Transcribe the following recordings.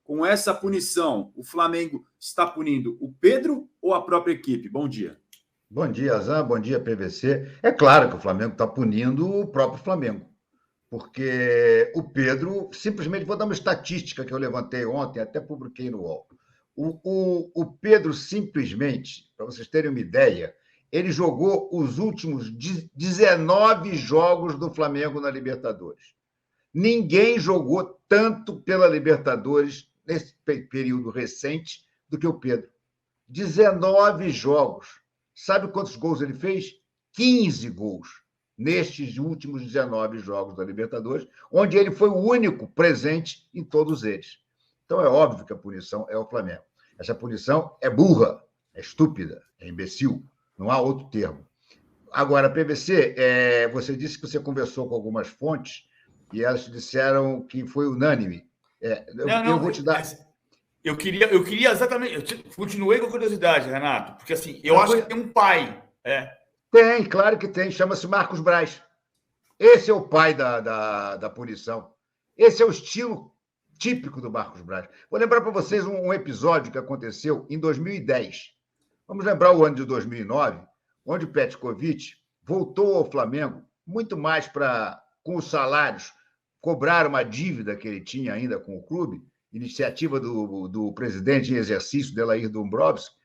com essa punição, o Flamengo está punindo o Pedro ou a própria equipe? Bom dia. Bom dia, Azam. Bom dia, PVC. É claro que o Flamengo está punindo o próprio Flamengo, porque o Pedro, simplesmente, vou dar uma estatística que eu levantei ontem, até publiquei no UOL. O Pedro, simplesmente, para vocês terem uma ideia, ele jogou os últimos 19 jogos do Flamengo na Libertadores. Ninguém jogou tanto pela Libertadores nesse período recente do que o Pedro. 19 jogos. Sabe quantos gols ele fez? 15 gols nestes últimos 19 jogos da Libertadores, onde ele foi o único presente em todos eles. Então, é óbvio que a punição é o Flamengo. Essa punição é burra, é estúpida, é imbecil. Não há outro termo. Agora, PVC, você disse que você conversou com algumas fontes e elas te disseram que foi unânime. Eu vou te dar... Eu queria exatamente... Eu continuei com a curiosidade, Renato, porque assim, eu acho que tem um pai. Tem, claro que tem. Chama-se Marcos Braz. Esse é o pai da punição. Esse é o estilo típico do Marcos Braz. Vou lembrar para vocês um episódio que aconteceu em 2010. Vamos lembrar o ano de 2009, onde o Petkovic voltou ao Flamengo muito mais para, com os salários, cobrar uma dívida que ele tinha ainda com o clube, iniciativa do presidente em exercício, Delair Dombrovskis,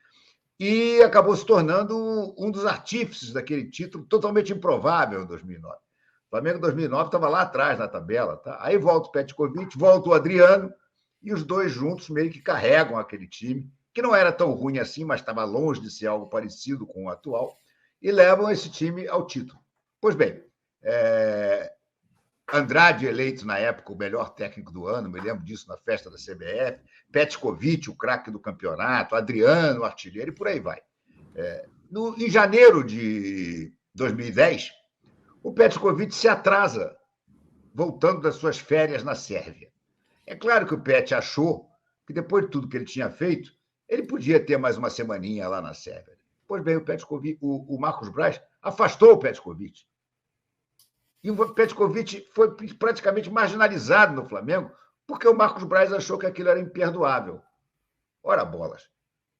e acabou se tornando um dos artífices daquele título totalmente improvável em 2009. O Flamengo em 2009 estava lá atrás na tabela. Tá? Aí volta o Petkovic, volta o Adriano, e os dois juntos meio que carregam aquele time, que não era tão ruim assim, mas estava longe de ser algo parecido com o atual, e levam esse time ao título. Pois bem, Andrade eleito na época o melhor técnico do ano, me lembro disso na festa da CBF, Petkovic, o craque do campeonato, Adriano, o artilheiro, e por aí vai. Em janeiro de 2010, o Petkovic se atrasa, voltando das suas férias na Sérvia. É claro que o Pet achou que, depois de tudo que ele tinha feito, ele podia ter mais uma semaninha lá na Sérvia. Pois bem, o Marcos Braz afastou o Petkovic. E o Petkovic foi praticamente marginalizado no Flamengo, porque o Marcos Braz achou que aquilo era imperdoável. Ora, bolas.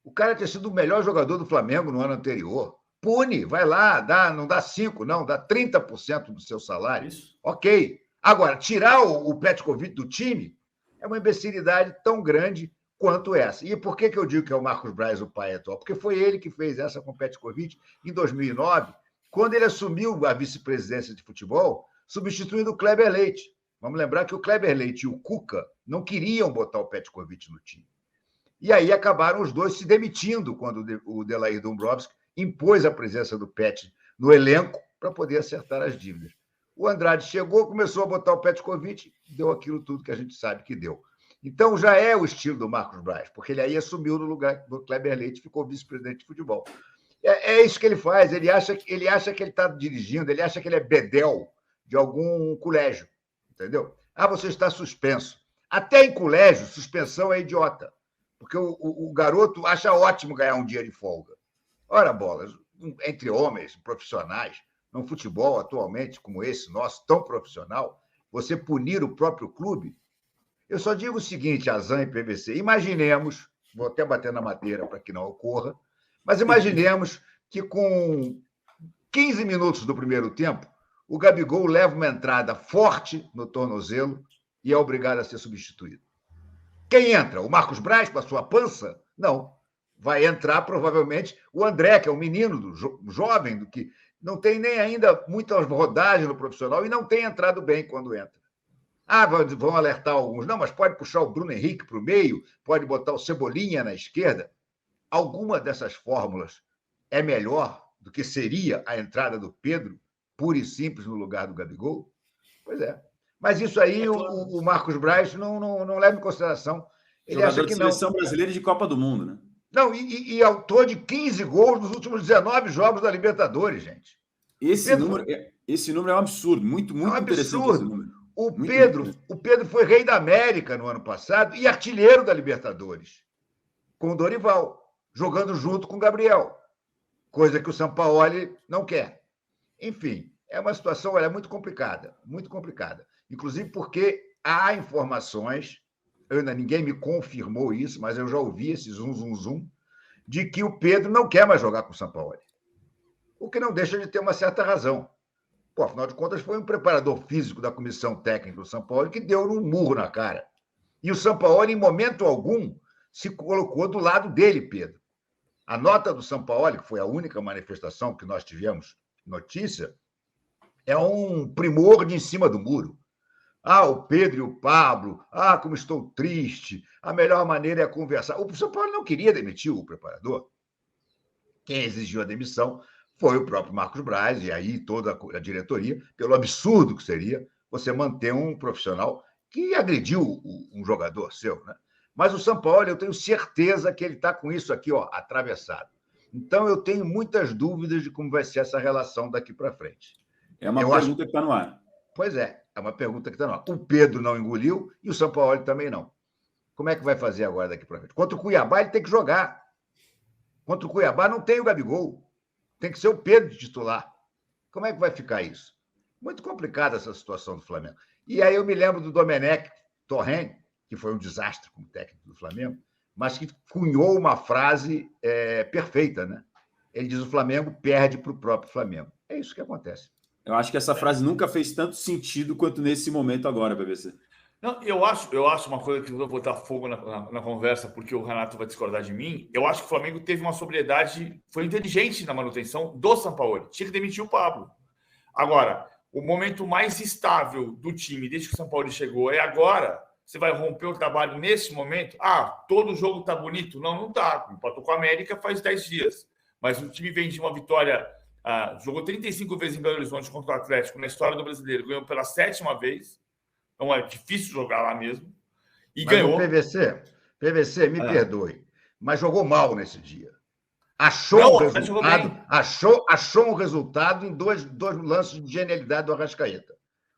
O cara tinha sido o melhor jogador do Flamengo no ano anterior. Pune, vai lá, não dá 5%, não, dá 30% do seu salário. Isso. Ok. Agora, tirar o Petkovic do time é uma imbecilidade tão grande quanto essa. E por que eu digo que é o Marcos Braz o pai atual? Porque foi ele que fez essa com o Petkovic em 2009, quando ele assumiu a vice-presidência de futebol, substituindo o Kleber Leite. Vamos lembrar que o Kleber Leite e o Cuca não queriam botar o Petkovic no time. E aí acabaram os dois se demitindo quando o Delair Dombrovskis impôs a presença do Pet no elenco para poder acertar as dívidas. O Andrade chegou, começou a botar o Petkovic, deu aquilo tudo que a gente sabe que deu. Então, já é o estilo do Marcos Braz, porque ele aí assumiu no lugar do Kleber Leite e ficou vice-presidente de futebol. É isso que ele faz, ele acha que ele está dirigindo, ele acha que ele é bedel de algum colégio, entendeu? Você está suspenso. Até em colégio, suspensão é idiota, porque o garoto acha ótimo ganhar um dia de folga. Ora, bolas, entre homens, profissionais, num futebol atualmente como esse nosso, tão profissional, você punir o próprio clube. Eu só digo o seguinte, Azam e PVC, imaginemos, vou até bater na madeira para que não ocorra, mas imaginemos que com 15 minutos do primeiro tempo, o Gabigol leva uma entrada forte no tornozelo e é obrigado a ser substituído. Quem entra? O Marcos Braz com a sua pança? Não. Vai entrar, provavelmente, o André, que é um menino jovem, do que não tem nem ainda muita rodagem no profissional e não tem entrado bem quando entra. Vão alertar alguns. Não, mas pode puxar o Bruno Henrique para o meio, pode botar o Cebolinha na esquerda. Alguma dessas fórmulas é melhor do que seria a entrada do Pedro, pura e simples, no lugar do Gabigol? Pois é. Mas isso aí o Marcos Braz não leva em consideração. Ele acha que não. Seleção brasileira de Copa do Mundo, né? Não, e autor de 15 gols nos últimos 19 jogos da Libertadores, gente. Esse número é um absurdo, muito interessante esse número. O Pedro foi rei da América no ano passado e artilheiro da Libertadores, com o Dorival, jogando junto com o Gabriel, coisa que o Sampaoli não quer. Enfim, é uma situação muito complicada, muito complicada. Inclusive porque há informações ninguém me confirmou isso, mas eu já ouvi esse zum, de que o Pedro não quer mais jogar com o Sampaoli. O que não deixa de ter uma certa razão. Pô, afinal de contas, foi um preparador físico da comissão técnica do Sampaoli que deu um murro na cara. E o Sampaoli, em momento algum, se colocou do lado dele, Pedro. A nota do Sampaoli, que foi a única manifestação que nós tivemos notícia, é um primor de em cima do muro. O Pedro e o Pablo, como estou triste, a melhor maneira é conversar. O Sampaoli não queria demitir o preparador. Quem exigiu a demissão foi o próprio Marcos Braz, e aí toda a diretoria, pelo absurdo que seria você manter um profissional que agrediu um jogador seu, né? Mas o Sampaoli, eu tenho certeza que ele está com isso aqui, atravessado. Então, eu tenho muitas dúvidas de como vai ser essa relação daqui para frente. É uma pergunta que está no ar. Pois é uma pergunta que está no ar. O Pedro não engoliu e o Sampaoli também não. Como é que vai fazer agora daqui para frente? Contra o Cuiabá, ele tem que jogar. Contra o Cuiabá, não tem o Gabigol. Tem que ser o Pedro de titular. Como é que vai ficar isso? Muito complicada essa situação do Flamengo. E aí eu me lembro do Domenech Torrent, que foi um desastre como técnico do Flamengo, mas que cunhou uma frase perfeita, né? Ele diz: o Flamengo perde para o próprio Flamengo. É isso que acontece. Eu acho que essa frase nunca fez tanto sentido quanto nesse momento agora, BBC. Não, eu acho uma coisa que eu vou botar fogo na conversa, porque o Renato vai discordar de mim. Eu acho que o Flamengo teve uma sobriedade, foi inteligente na manutenção do Sampaoli. Tinha que demitir o Pablo. Agora, o momento mais estável do time desde que o Sampaoli chegou é agora. Você vai romper o trabalho nesse momento? Todo jogo tá bonito? Não tá. Empatou com a América faz 10 dias. Mas o time vem de uma vitória, jogou 35 vezes em Belo Horizonte contra o Atlético na história do brasileiro, ganhou pela 7ª vez. Então é difícil jogar lá mesmo. E mas ganhou. O PVC, me perdoe, mas jogou mal nesse dia. Achou um resultado em dois lances de genialidade do Arrascaeta.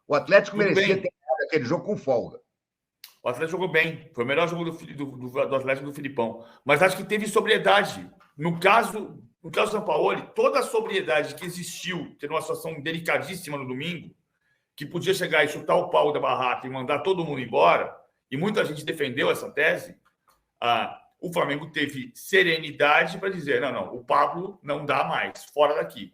O Atlético merecia ter ganhado aquele jogo com folga. O Atlético jogou bem. Foi o melhor jogo do Atlético do Filipão. Mas acho que teve sobriedade. No caso do Sampaoli, toda a sobriedade que existiu, tendo uma situação delicadíssima no domingo, que podia chegar e chutar o pau da barraca e mandar todo mundo embora, e muita gente defendeu essa tese, o Flamengo teve serenidade para dizer: não, o Pablo não dá mais, fora daqui.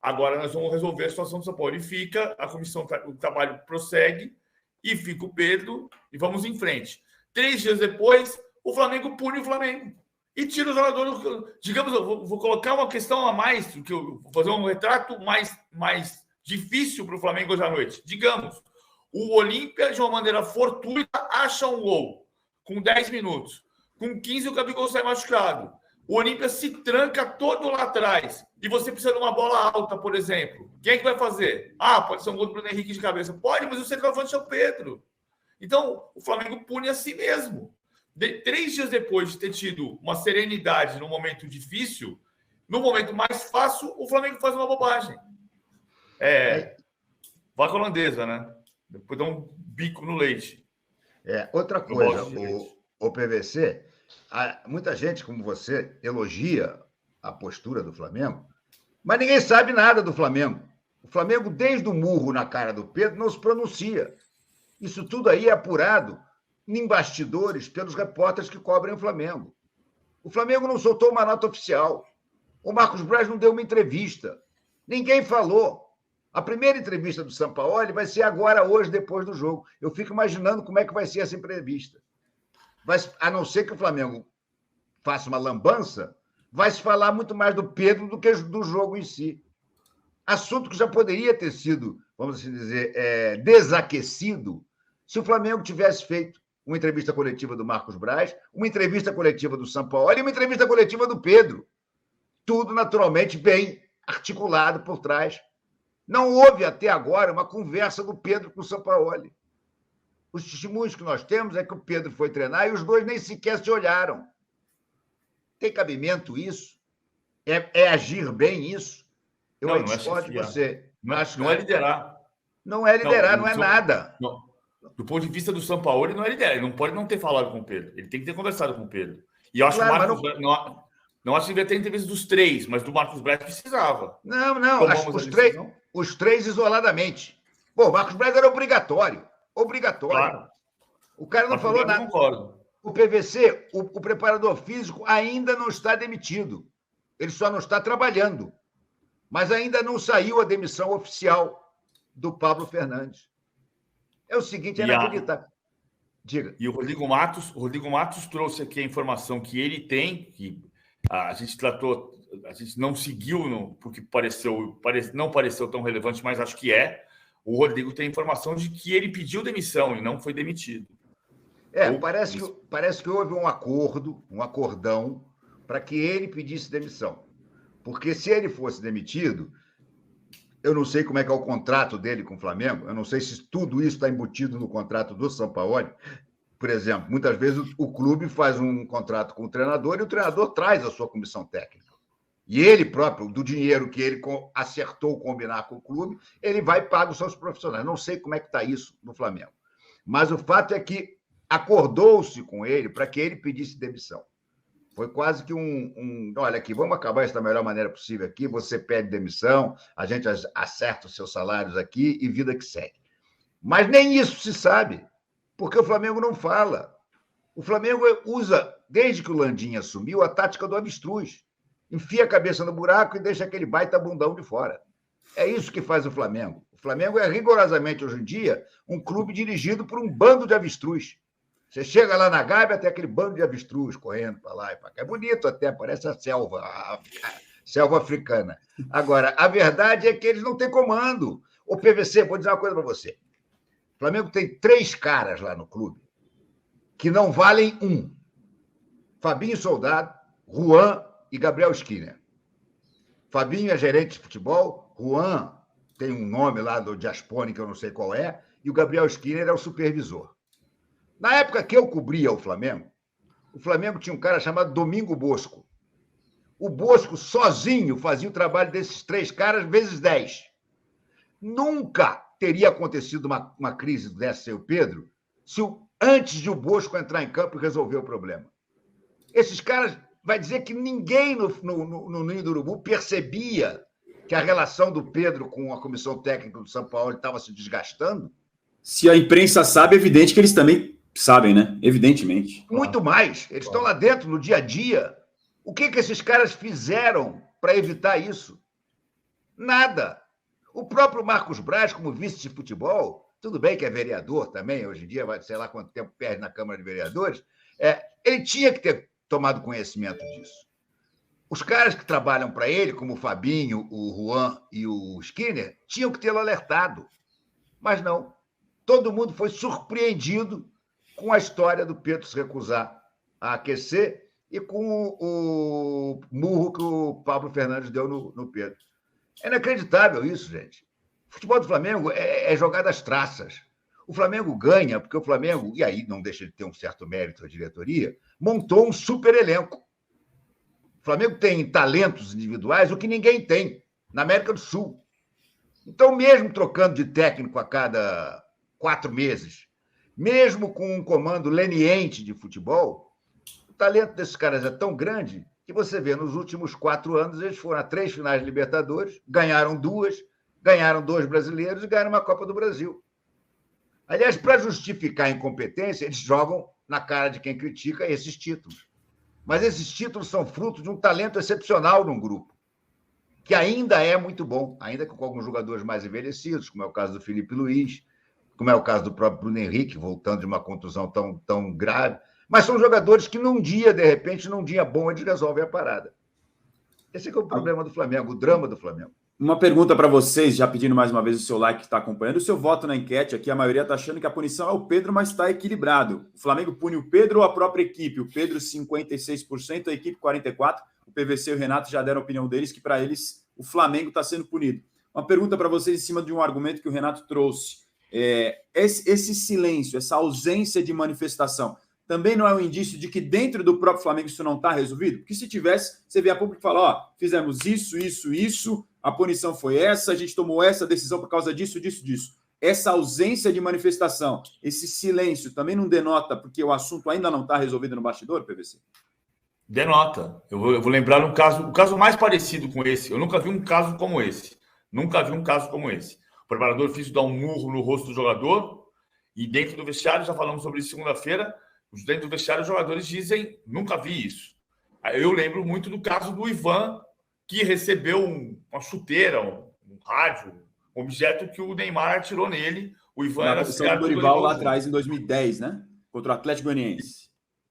Agora nós vamos resolver a situação do Sampaoli. E fica, a comissão, o trabalho prossegue, e fica o Pedro, e vamos em frente. 3 dias depois, o Flamengo pune o Flamengo. E tira o jogador. Digamos, eu vou colocar uma questão a mais, que eu vou fazer um retrato mais difícil para o Flamengo hoje à noite. Digamos, o Olímpia, de uma maneira fortuita, acha um gol com 10 minutos. Com 15, o Gabigol sai machucado. O Olímpia se tranca todo lá atrás. E você precisa de uma bola alta, por exemplo. Quem é que vai fazer? Pode ser um gol do Bruno Henrique de cabeça. Pode, mas o centroavante é o Pedro. Então, o Flamengo pune a si mesmo. 3 dias depois de ter tido uma serenidade num momento difícil, no momento mais fácil, o Flamengo faz uma bobagem. Vaca holandesa, né? Depois dá um bico no leite. Outra coisa, o PVC, muita gente, como você, elogia a postura do Flamengo, mas ninguém sabe nada do Flamengo. O Flamengo, desde o murro na cara do Pedro, não se pronuncia. Isso tudo aí é apurado em bastidores pelos repórteres que cobrem o Flamengo. O Flamengo não soltou uma nota oficial. O Marcos Braz não deu uma entrevista. Ninguém falou. A primeira entrevista do Sampaoli vai ser agora, hoje, depois do jogo. Eu fico imaginando como é que vai ser essa entrevista. A não ser que o Flamengo faça uma lambança, vai se falar muito mais do Pedro do que do jogo em si. Assunto que já poderia ter sido, vamos assim dizer, desaquecido se o Flamengo tivesse feito uma entrevista coletiva do Marcos Braz, uma entrevista coletiva do Sampaoli e uma entrevista coletiva do Pedro. Tudo, naturalmente, bem articulado por trás. Não houve, até agora, uma conversa do Pedro com o Sampaoli. Os testemunhos que nós temos é que o Pedro foi treinar e os dois nem sequer se olharam. Tem cabimento isso? É agir bem isso? Eu discordo de você. Não é liderar. Não é liderar, não é nada. Não. Do ponto de vista do Sampaoli, não é liderar. Ele não pode não ter falado com o Pedro. Ele tem que ter conversado com o Pedro. E eu acho que o Marcos... Não acho que devia ter entrevista dos 3, mas do Marcos Braz precisava. Não. Acho os três isoladamente. O Marcos Braz era obrigatório. Claro. O cara não falou nada. Concordo. O PVC, o preparador físico, ainda não está demitido. Ele só não está trabalhando. Mas ainda não saiu a demissão oficial do Pablo Fernandes. É o seguinte, é inacreditável. Diga. E o Rodrigo Matos trouxe aqui a informação que ele tem, que a gente não seguiu, porque não pareceu tão relevante, mas acho que é. O Rodrigo tem a informação de que ele pediu demissão e não foi demitido. Parece que houve um acordão, para que ele pedisse demissão. Porque se ele fosse demitido, eu não sei como é que é o contrato dele com o Flamengo, eu não sei se tudo isso está embutido no contrato do Sampaoli. Por exemplo, muitas vezes o clube faz um contrato com o treinador e o treinador traz a sua comissão técnica. E ele próprio, do dinheiro que ele acertou combinar com o clube, ele vai e paga os seus profissionais. Não sei como é que está isso no Flamengo. Mas o fato é que acordou-se com ele para que ele pedisse demissão. Foi quase que olha aqui, vamos acabar isso da melhor maneira possível aqui, você pede demissão, a gente acerta os seus salários aqui e vida que segue. Mas nem isso se sabe, porque o Flamengo não fala. O Flamengo usa, desde que o Landim assumiu, a tática do avestruz. Enfia a cabeça no buraco e deixa aquele baita bundão de fora. É isso que faz o Flamengo. O Flamengo é rigorosamente, hoje em dia, um clube dirigido por um bando de avestruz. Você chega lá na Gávea, tem aquele bando de avestruz correndo para lá e para cá. É bonito até, parece a selva africana. Agora, a verdade é que eles não têm comando. O PVC, vou dizer uma coisa para você. O Flamengo tem 3 caras lá no clube que não valem um. Fabinho Soldado, Juan e Gabriel Skinner. Fabinho é gerente de futebol, Juan tem um nome lá do Diaspone, que eu não sei qual é, e o Gabriel Skinner é o supervisor. Na época que eu cobria o Flamengo tinha um cara chamado Domingo Bosco. O Bosco sozinho fazia o trabalho desses 3 caras vezes 10. Nunca teria acontecido uma crise dessa, seu Pedro, antes de o Bosco entrar em campo e resolver o problema. Esses caras, vai dizer que ninguém no Ninho do Urubu percebia que a relação do Pedro com a comissão técnica do São Paulo estava se desgastando? Se a imprensa sabe, é evidente que eles também sabem, né? Evidentemente. Muito mais. Eles estão lá dentro, no dia a dia. O que esses caras fizeram para evitar isso? Nada. O próprio Marcos Braz, como vice de futebol, tudo bem que é vereador também, hoje em dia, vai sei lá quanto tempo perde na Câmara de Vereadores, ele tinha que ter tomado conhecimento disso. Os caras que trabalham para ele, como o Fabinho, o Juan e o Skinner, tinham que tê-lo alertado. Mas não. Todo mundo foi surpreendido com a história do Pedro se recusar a aquecer e com o murro que o Pablo Fernandes deu no Pedro. É inacreditável isso, gente. O futebol do Flamengo é jogado às traças. O Flamengo ganha porque o Flamengo, e aí não deixa de ter um certo mérito a diretoria, montou um super elenco. O Flamengo tem talentos individuais, o que ninguém tem na América do Sul. Então, mesmo trocando de técnico a cada 4 meses, mesmo com um comando leniente de futebol, o talento desses caras é tão grande que você vê, nos últimos 4 anos, eles foram a 3 finais de Libertadores, ganharam 2, ganharam 2 brasileiros e ganharam uma Copa do Brasil. Aliás, para justificar a incompetência, eles jogam na cara de quem critica esses títulos. Mas esses títulos são fruto de um talento excepcional num grupo, que ainda é muito bom, ainda que com alguns jogadores mais envelhecidos, como é o caso do Felipe Luiz, como é o caso do próprio Bruno Henrique, voltando de uma contusão tão grave. Mas são jogadores que num dia, de repente, num dia bom, eles resolvem a parada. Esse é o problema do Flamengo, o drama do Flamengo. Uma pergunta para vocês, já pedindo mais uma vez o seu like que está acompanhando. O seu voto na enquete aqui, a maioria está achando que a punição é o Pedro, mas está equilibrado. O Flamengo pune o Pedro ou a própria equipe? O Pedro, 56%, a equipe, 44%. O PVC e o Renato já deram a opinião deles, que para eles o Flamengo está sendo punido. Uma pergunta para vocês em cima de um argumento que o Renato trouxe. Esse silêncio, essa ausência de manifestação, também não é um indício de que dentro do próprio Flamengo isso não está resolvido? Porque se tivesse, você vê a público e fala, fizemos isso, a punição foi essa, a gente tomou essa decisão por causa disso. Essa ausência de manifestação, esse silêncio, também não denota porque o assunto ainda não está resolvido no bastidor, PVC? Denota. Eu vou lembrar um caso mais parecido com esse. Eu nunca vi um caso como esse. O preparador físico dá um murro no rosto do jogador E dentro do vestiário, já falamos sobre isso segunda-feira, dentro do vestiário os jogadores dizem, nunca vi isso. Eu lembro muito do caso do Ivan, que recebeu uma chuteira, um rádio, um objeto que o Neymar atirou nele. O Ivan na era posição do Dorival lá atrás, em 2010, né? Contra o Atlético Goianiense.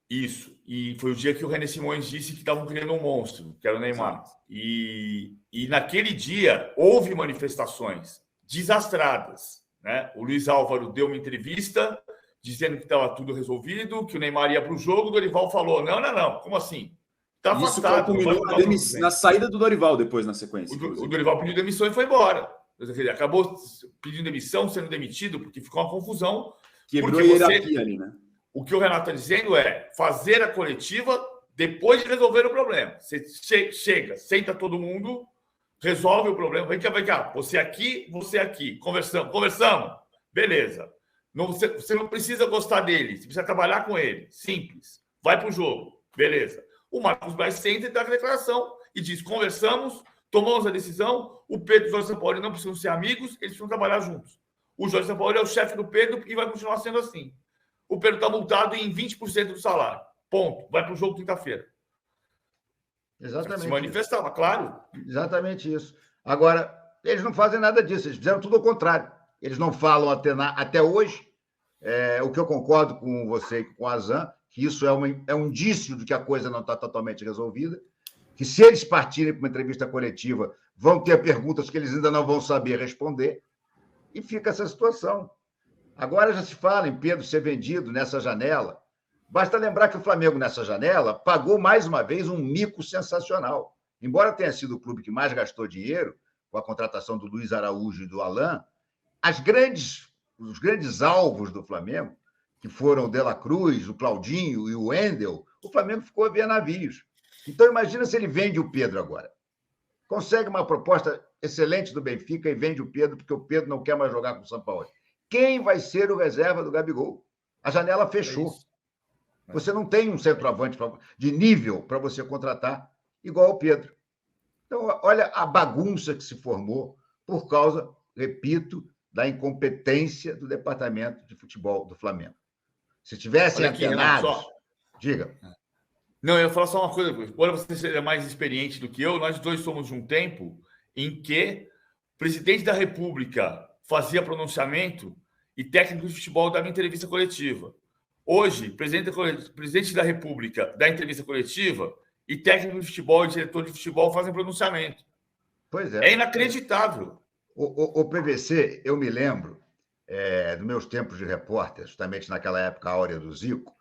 Isso. E foi o dia que o René Simões disse que estavam criando um monstro, que era o Neymar. E naquele dia houve manifestações desastradas, né? O Luiz Álvaro deu uma entrevista dizendo que estava tudo resolvido, que o Neymar ia para o jogo. O Dorival falou: não, como assim? Está afastado. Isso na saída do Dorival depois, na sequência. O Dorival pediu demissão e foi embora. Ele acabou pedindo demissão, sendo demitido, porque ficou uma confusão. Quebrou a hierarquia ali, né? O que o Renato está dizendo é fazer a coletiva depois de resolver o problema. Você chega, senta todo mundo, resolve o problema. Vem cá. Você aqui. Conversamos. Beleza. Você não precisa gostar dele, você precisa trabalhar com ele. Simples. Vai para o jogo. Beleza. O Marcos Braz senta e dá a declaração e diz: conversamos, tomamos a decisão, o Pedro e o Jorge Sampaoli não precisam ser amigos, eles precisam trabalhar juntos. O Jorge Sampaoli é o chefe do Pedro e vai continuar sendo assim. O Pedro está multado em 20% do salário. Ponto. Vai para o jogo quinta-feira. Exatamente. Se manifestava, claro. Exatamente isso. Agora, eles não fazem nada disso, eles fizeram tudo ao contrário. Eles não falam até hoje, o que eu concordo com você e com o Azan, que isso é um indício de que a coisa não está totalmente resolvida, que se eles partirem para uma entrevista coletiva, vão ter perguntas que eles ainda não vão saber responder, e fica essa situação. Agora já se fala em Pedro ser vendido nessa janela. Basta lembrar que o Flamengo, nessa janela, pagou mais uma vez um mico sensacional. Embora tenha sido o clube que mais gastou dinheiro, com a contratação do Luiz Araújo e do Alain, os grandes alvos do Flamengo, que foram o De La Cruz, o Claudinho e o Wendel, o Flamengo ficou a ver navios. Então, imagina se ele vende o Pedro agora. Consegue uma proposta excelente do Benfica e vende o Pedro, porque o Pedro não quer mais jogar com o Sampaoli. Quem vai ser o reserva do Gabigol? A janela fechou. Você não tem um centroavante de nível para você contratar igual o Pedro. Então, olha a bagunça que se formou por causa, repito, da incompetência do departamento de futebol do Flamengo. Se tivessem antenados... Diga. Não, eu ia falar só uma coisa. Embora você seja mais experiente do que eu, nós dois somos de um tempo em que o presidente da República fazia pronunciamento e técnico de futebol dava entrevista coletiva. Hoje, presidente da República dá entrevista coletiva e técnico de futebol e diretor de futebol fazem pronunciamento. Pois é. É inacreditável. O PVC, eu me lembro dos meus tempos de repórter, justamente naquela época áurea do Zico,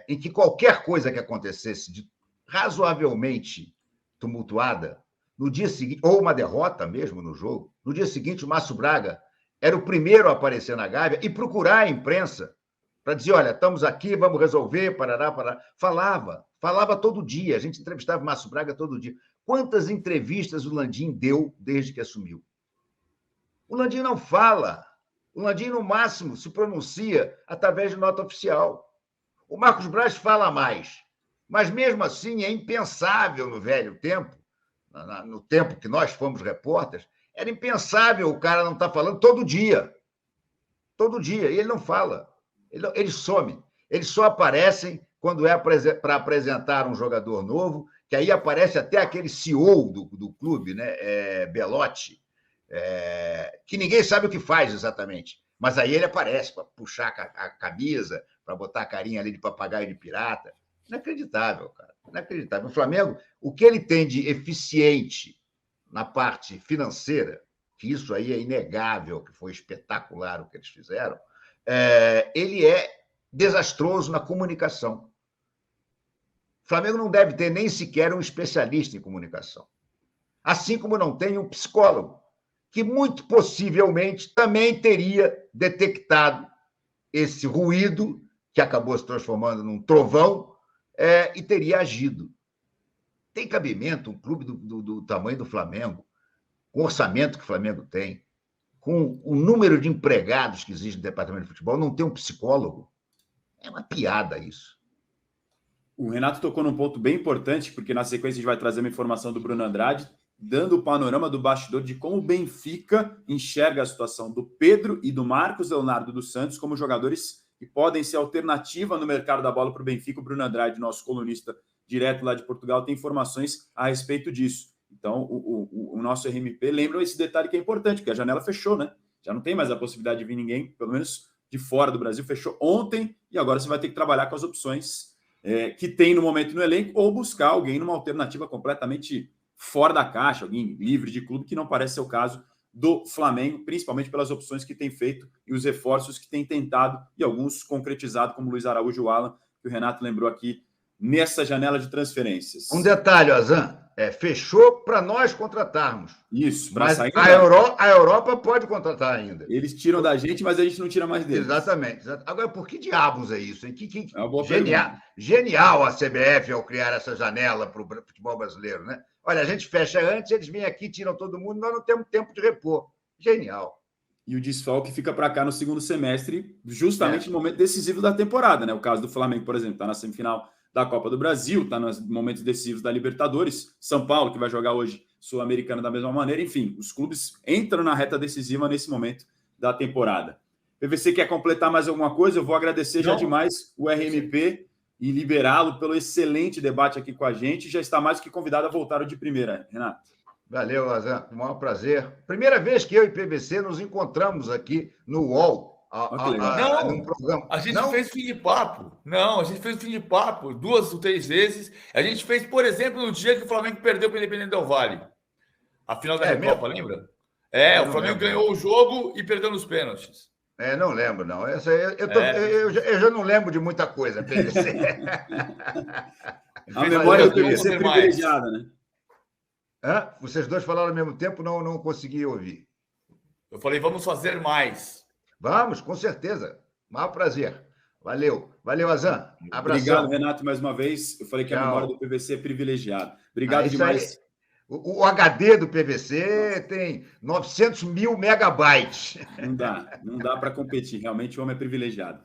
em que qualquer coisa que acontecesse de razoavelmente tumultuada, no dia seguinte, ou uma derrota mesmo no jogo, no dia seguinte o Márcio Braga era o primeiro a aparecer na Gávea e procurar a imprensa para dizer: olha, estamos aqui, vamos resolver, parará. Falava todo dia, a gente entrevistava o Márcio Braga todo dia. Quantas entrevistas o Landim deu desde que assumiu? O Landim não fala. O Landim, no máximo, se pronuncia através de nota oficial. O Marcos Braz fala mais, mas mesmo assim é impensável no velho tempo, no tempo que nós fomos repórteres, era impensável o cara não estar falando todo dia. Todo dia. E ele não fala. Ele some. Eles só aparecem quando é para apresentar um jogador novo, que aí aparece até aquele CEO do clube, né? Belotti, que ninguém sabe o que faz exatamente. Mas aí ele aparece para puxar a camisa, para botar a carinha ali de papagaio de pirata. Inacreditável, cara. Inacreditável. O Flamengo, o que ele tem de eficiente na parte financeira, que isso aí é inegável, que foi espetacular o que eles fizeram, ele é desastroso na comunicação. O Flamengo não deve ter nem sequer um especialista em comunicação. Assim como não tem um psicólogo, que muito possivelmente também teria detectado esse ruído, que acabou se transformando num trovão, e teria agido. Tem cabimento um clube do tamanho do Flamengo, com o orçamento que o Flamengo tem, com o número de empregados que existe no departamento de futebol, não ter um psicólogo? É uma piada isso. O Renato tocou num ponto bem importante, porque na sequência a gente vai trazer uma informação do Bruno Andrade, dando o panorama do bastidor de como o Benfica enxerga a situação do Pedro e do Marcos Leonardo dos Santos como jogadores que podem ser alternativa no mercado da bola para o Benfica. O Bruno Andrade, nosso colunista direto lá de Portugal, tem informações a respeito disso. Então, o nosso RMP lembra esse detalhe que é importante, porque a janela fechou, né? Já não tem mais a possibilidade de vir ninguém, pelo menos de fora do Brasil, fechou ontem, e agora você vai ter que trabalhar com as opções que tem no momento no elenco, ou buscar alguém numa alternativa completamente fora da caixa, alguém livre de clube, que não parece ser o caso do Flamengo, principalmente pelas opções que tem feito e os reforços que tem tentado, e alguns concretizado, como o Luiz Araújo e o Alan, que o Renato lembrou aqui, nessa janela de transferências. Um detalhe, Azan, fechou para nós contratarmos. Isso, mas sair a Europa pode contratar ainda. Eles tiram da gente, mas a gente não tira mais deles. Exatamente. Agora, por que diabos é isso? Hein? É uma boa pergunta. Genial a CBF ao criar essa janela para o futebol brasileiro, né? Olha, a gente fecha antes, eles vêm aqui, tiram todo mundo, nós não temos tempo de repor. Genial. E o desfalque fica para cá no segundo semestre, justamente no momento decisivo da temporada, né? O caso do Flamengo, por exemplo, está na semifinal da Copa do Brasil, está nos momentos decisivos da Libertadores, São Paulo, que vai jogar hoje Sul-Americana da mesma maneira, enfim, os clubes entram na reta decisiva nesse momento da temporada. PVC quer completar mais alguma coisa? Eu vou agradecer já demais o RMP e liberá-lo pelo excelente debate aqui com a gente, já está mais que convidado a voltar o de primeira, Renato. Valeu, Azan, um maior prazer. Primeira vez que eu e PVC nos encontramos aqui no UOL. Não, programa. A gente fez fim de papo. Não, a gente fez fim de papo 2 ou 3 vezes. A gente fez, por exemplo, no dia que o Flamengo perdeu para o Independente Del Valle. A final da Recopa, lembra? O Flamengo ganhou o jogo e perdeu nos pênaltis. Não lembro, não. Eu já não lembro de muita coisa, PVC. A memória do PVC é privilegiada, né? Vocês dois falaram ao mesmo tempo, não consegui ouvir. Eu falei, vamos fazer mais. Vamos, com certeza. Maior prazer. Valeu. Valeu, Azan. Abração. Obrigado, Renato, mais uma vez. Eu falei que a memória do PVC é privilegiada. Obrigado demais. O HD do PVC tem 900 mil megabytes. Não dá para competir. Realmente o homem é privilegiado.